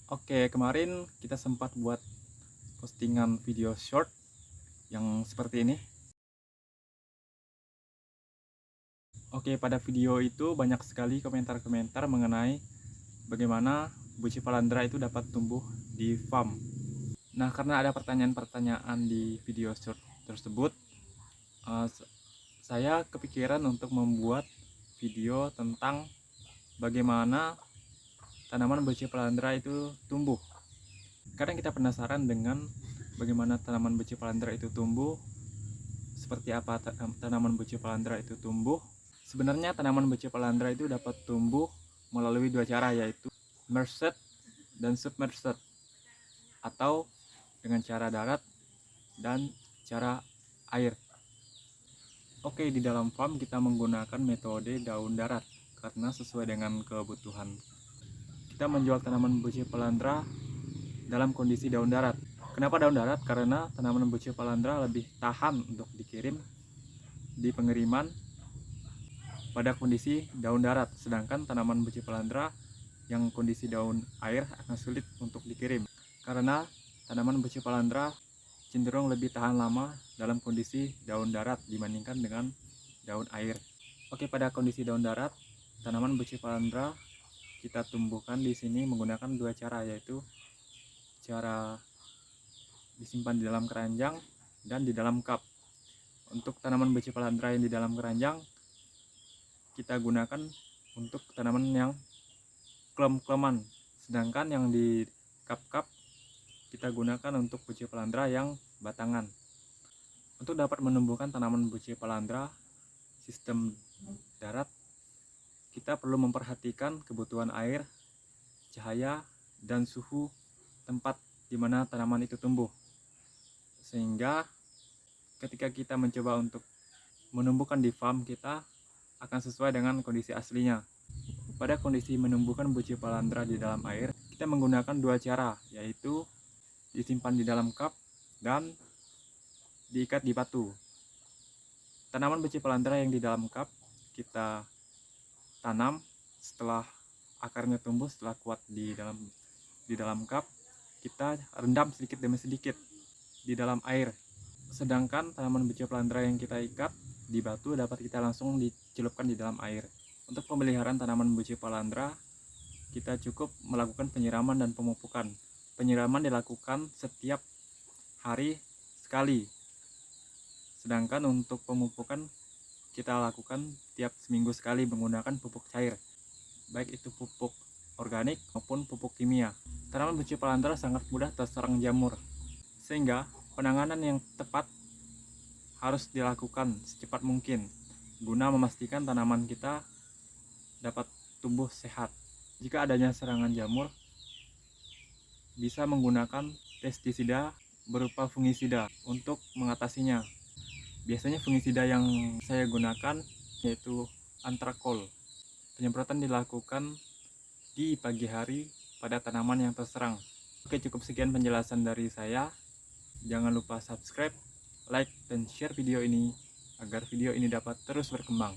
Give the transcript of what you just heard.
Oke, kemarin kita sempat buat postingan video short yang seperti ini. Oke, pada video itu banyak sekali komentar-komentar mengenai bagaimana buci palandra itu dapat tumbuh di farm. Nah, karena ada pertanyaan-pertanyaan di video short tersebut, eh, saya kepikiran untuk membuat video tentang bagaimana tanaman buci palandra itu tumbuh. Kadang kita penasaran dengan bagaimana tanaman buci palandra itu tumbuh, seperti apa tanaman buci palandra itu tumbuh. Sebenarnya tanaman buci palandra itu dapat tumbuh melalui dua cara, yaitu mersed dan submersed, atau dengan cara darat dan cara air. Oke, di dalam farm kita menggunakan metode daun darat karena sesuai dengan kebutuhan. Kita menjual tanaman buci palandra dalam kondisi daun darat. Kenapa daun darat? Karena tanaman buci palandra lebih tahan untuk dikirim di pengiriman pada kondisi daun darat, sedangkan tanaman buci palandra yang kondisi daun air akan sulit untuk dikirim karena tanaman buci palandra cenderung lebih tahan lama dalam kondisi daun darat dibandingkan dengan daun air. Oke, pada kondisi daun darat, tanaman buci palandra kita tumbuhkan di sini menggunakan dua cara, yaitu cara disimpan di dalam keranjang dan di dalam cup. Untuk tanaman buci palandra yang di dalam keranjang kita gunakan untuk tanaman yang klem-kleman, sedangkan yang di cup-cup kita gunakan untuk buci palandra yang batangan. Untuk dapat menumbuhkan tanaman buci palandra sistem darat, kita perlu memperhatikan kebutuhan air, cahaya, dan suhu tempat di mana tanaman itu tumbuh, sehingga ketika kita mencoba untuk menumbuhkan di farm, kita akan sesuai dengan kondisi aslinya. Pada kondisi menumbuhkan buci palandra di dalam air, kita menggunakan dua cara, yaitu disimpan di dalam cup dan diikat di batu. Tanaman buci palandra yang di dalam cup kita tanam setelah akarnya tumbuh, setelah kuat di dalam cup, kita rendam sedikit demi sedikit di dalam air. Sedangkan tanaman buci palandra yang kita ikat di batu dapat kita langsung dicelupkan di dalam air. Untuk pemeliharaan tanaman buci palandra, kita cukup melakukan penyiraman dan pemupukan. Penyiraman dilakukan setiap hari sekali. Sedangkan untuk pemupukan kita lakukan tiap seminggu sekali menggunakan pupuk cair, baik itu pupuk organik maupun pupuk kimia. Tanaman buci palandra sangat mudah terserang jamur, sehingga penanganan yang tepat harus dilakukan secepat mungkin guna memastikan tanaman kita dapat tumbuh sehat. Jika adanya serangan jamur, bisa menggunakan pestisida berupa fungisida untuk mengatasinya. Biasanya fungisida yang saya gunakan yaitu antrakol. Penyemprotan dilakukan di pagi hari pada tanaman yang terserang. Oke, cukup sekian penjelasan dari saya. Jangan lupa subscribe, like, dan share video ini agar video ini dapat terus berkembang.